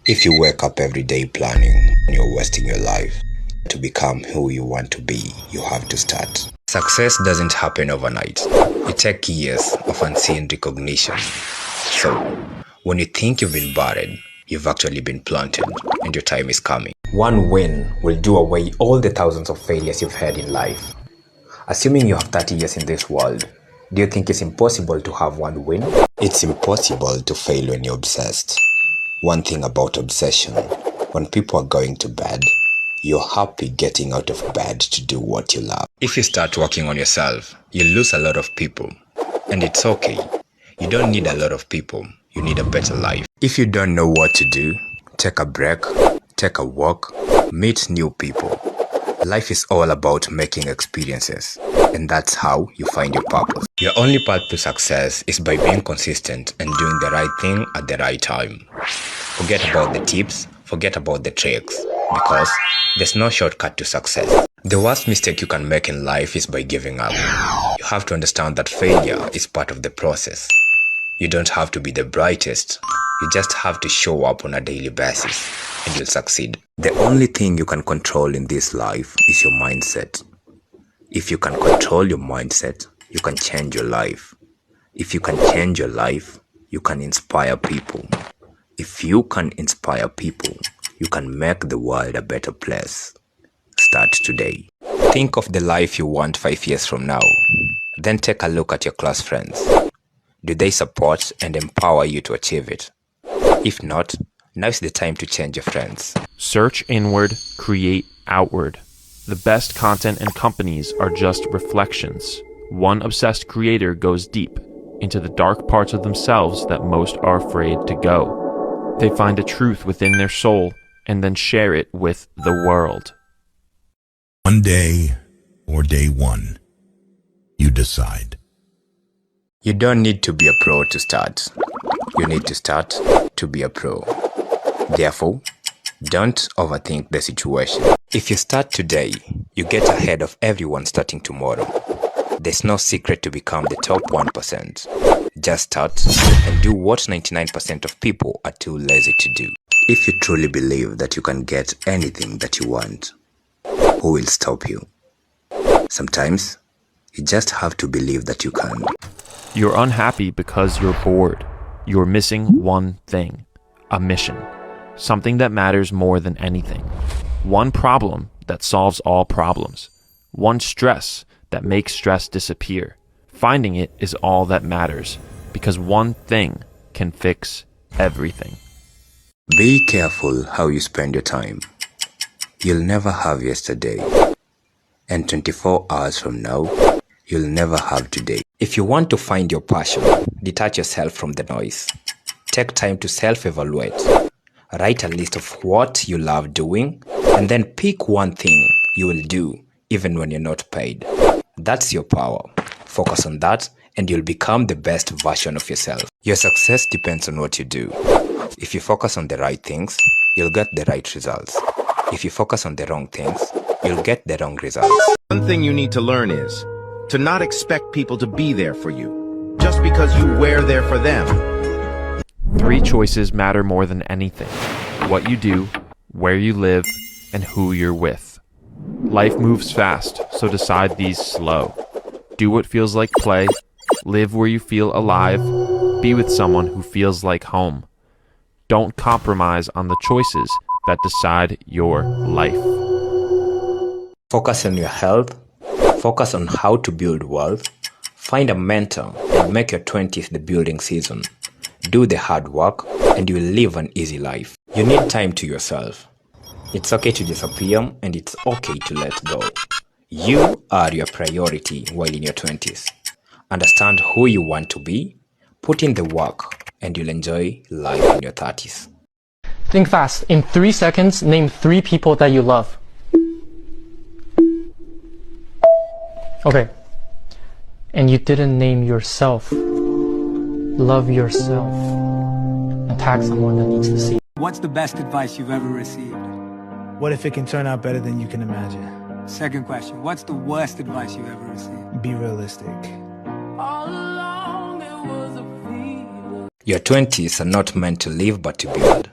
If you wake up every day planning, you're wasting your life. To become who you want to be, you have to start. Success doesn't happen overnight. It takes years of unseen recognition. So, when you think you've been buried, you've actually been planted, and your time is coming. One win will do away all the thousands of failures you've had in life. Assuming you have 30 years in this world, do you think it's impossible to have one win? It's impossible to fail when you're obsessed. One thing about obsession, when people are going to bed, you're happy getting out of bed to do what you love. If you start working on yourself, you'll lose a lot of people. And it's okay. You don't need a lot of people. You need a better life. If you don't know what to do, take a break, take a walk, meet new people. Life is all about making experiences. And that's how you find your purpose. Your only path to success is by being consistent and doing the right thing at the right time. Forget about the tips, forget about the tricks, because there's no shortcut to success. The worst mistake you can make in life is by giving up. You have to understand that failure is part of the process. You don't have to be the brightest, you just have to show up on a daily basis and you'll succeed. The only thing you can control in this life is your mindset. If you can control your mindset, you can change your life. If you can change your life, you can inspire people. If you can inspire people, you can make the world a better place. Start today. Think of the life you want 5 years from now. Then take a look at your close friends. Do they support and empower you to achieve it? If not, now's the time to change your friends. Search inward, create outward. The best content and companies are just reflections. One obsessed creator goes deep into the dark parts of themselves that most are afraid to go. They find a truth within their soul and then share it with the world. One day or day one, you decide. You don't need to be a pro to start. You need to start to be a pro. Therefore, don't overthink the situation. If you start today, you get ahead of everyone starting tomorrow. There's no secret to become the top 1%. Just start and do what 99% of people are too lazy to do. If you truly believe that you can get anything that you want, who will stop you? Sometimes, you just have to believe that you can. You're unhappy because you're bored. You're missing one thing, a mission, something that matters more than anything. One problem that solves all problems. One stress that makes stress disappear. Finding it is all that matters, because one thing can fix everything. Be careful how you spend your time. You'll never have yesterday. And 24 hours from now, you'll never have today. If you want to find your passion, detach yourself from the noise. Take time to self-evaluate. Write a list of what you love doing, and then pick one thing you will do even when you're not paid. That's your power. Focus on that and you'll become the best version of yourself. Your success depends on what you do. If you focus on the right things, you'll get the right results. If you focus on the wrong things, you'll get the wrong results. One thing you need to learn is to not expect people to be there for you just because you were there for them. 3 choices matter more than anything. What you do, where you live, and who you're with. Life moves fast, so decide these slow. Do what feels like play. Live where you feel alive. Be with someone who feels like home. Don't compromise on the choices that decide your life. Focus on your health. Focus on how to build wealth. Find a mentor and make your 20s the building season. Do the hard work and you will live an easy life. You need time to yourself. It's okay to disappear and it's okay to let go. You are your priority while in your 20s. Understand who you want to be, put in the work, and you'll enjoy life in your 30s. Think fast. In 3 seconds, name 3 people that you love. Okay. And you didn't name yourself. Love yourself. And tag someone that needs to see. What's the best advice you've ever received? What if it can turn out better than you can imagine? Second question, what's the worst advice you've ever received? Be realistic. Your 20s are not meant to live but to build.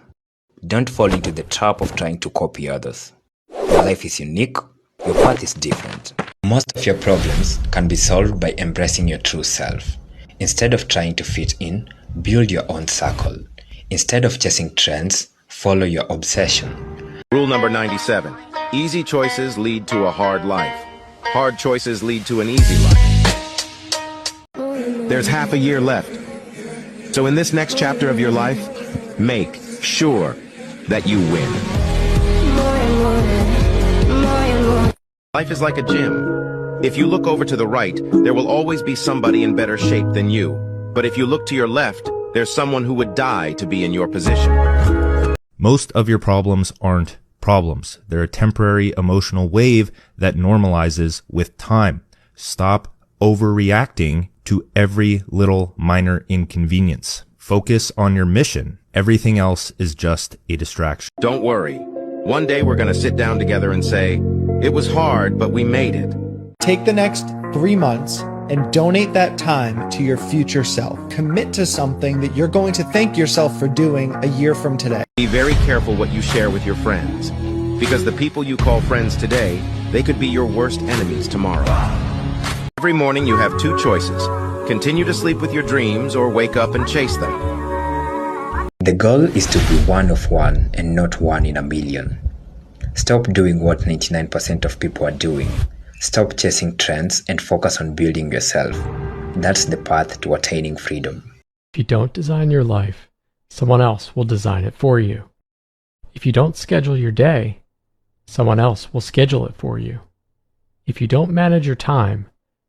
Don't fall into the trap of trying to copy others. Your life is unique, your path is different. Most of your problems can be solved by embracing your true self. Instead of trying to fit in, build your own circle. Instead of chasing trends, follow your obsession. Rule number 97. Easy choices lead to a hard life. Hard choices lead to an easy life. There's half a year left. So in this next chapter of your life, make sure that you win. Life is like a gym. If you look over to the right, there will always be somebody in better shape than you. But if you look to your left, there's someone who would die to be in your position. Most of your problems aren't problems. They're a temporary emotional wave that normalizes with time. Stop overreacting to every little minor inconvenience. Focus on your mission. Everything else is just a distraction. Don't worry. One day we're going to sit down together and say, it was hard, but we made it. Take the next 3 months and donate that time to your future self. Commit to something that you're going to thank yourself for doing a year from today. Be very careful what you share with your friends, because the people you call friends today, they could be your worst enemies tomorrow. Every morning you have 2 choices. Continue to sleep with your dreams or wake up and chase them. The goal is to be one of one and not one in a million. Stop doing what 99% of people are doing. Stop chasing trends and focus on building yourself. That's the path to attaining freedom. If you don't design your life, someone else will design it for you. If you don't schedule your day, someone else will schedule it for you. If you don't manage your time,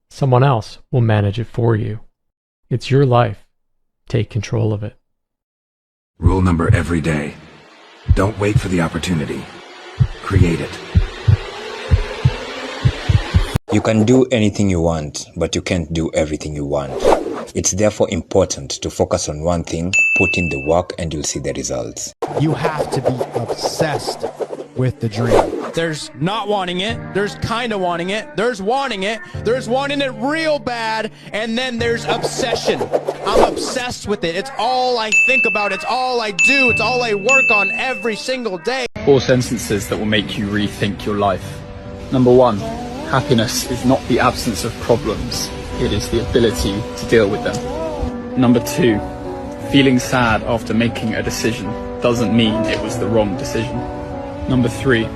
someone else will manage it for you. It's your life. Take control of it. Rule number every day. Don't wait for the opportunity. Create it. You can do anything you want, but you can't do everything you want. It's therefore important to focus on one thing, put in the work, and you'll see the results. You have to be obsessed with the dream. There's not wanting it, there's kind of wanting it, there's wanting it real bad, and then there's obsession. I'm obsessed with it. It's all I think about, it's all I do, it's all I work on every single day. 4 sentences that will make you rethink your life. Number 1, happiness is not the absence of problems, it is the ability to deal with them. Number 2, feeling sad after making a decision doesn't mean it was the wrong decision. Number 3,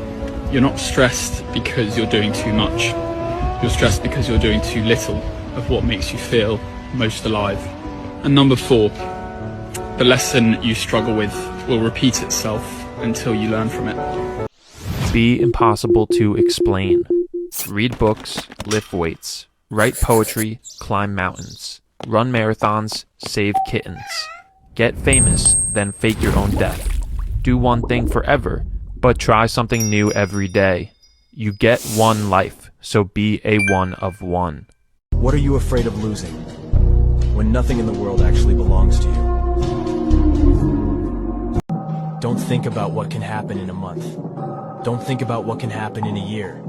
you're not stressed because you're doing too much. You're stressed because you're doing too little of what makes you feel most alive. And number 4, the lesson you struggle with will repeat itself until you learn from it. Be impossible to explain. Read books, lift weights, write poetry, climb mountains, run marathons, save kittens. Get famous, then fake your own death. Do one thing forever, but try something new every day. You get one life, so be a one of one. What are you afraid of losing when nothing in the world actually belongs to you? Don't think about what can happen in a month. Don't think about what can happen in a year.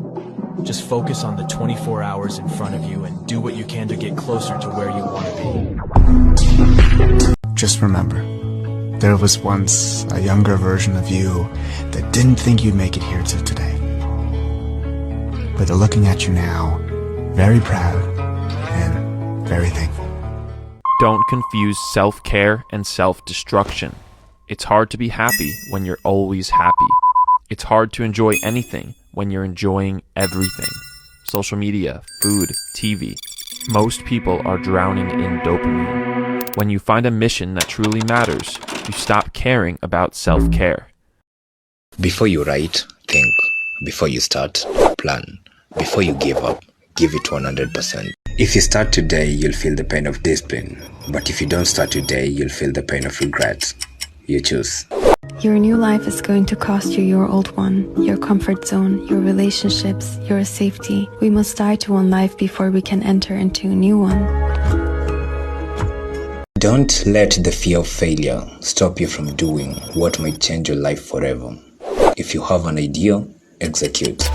Just focus on the 24 hours in front of you and do what you can to get closer to where you want to be. Just remember, there was once a younger version of you that didn't think you'd make it here to today. But they're looking at you now, very proud and very thankful. Don't confuse self-care and self-destruction. It's hard to be happy when you're always happy. It's hard to enjoy anything when you're enjoying everything. Social media, food, TV. Most people are drowning in dopamine. When you find a mission that truly matters, you stop caring about self-care. Before you write, think. Before you start, plan. Before you give up, give it 100%. If you start today, you'll feel the pain of discipline. But if you don't start today, you'll feel the pain of regret. You choose. Your new life is going to cost you your old one, your comfort zone, your relationships, your safety. We must die to one life before we can enter into a new one. Don't let the fear of failure stop you from doing what might change your life forever. If you have an idea, execute.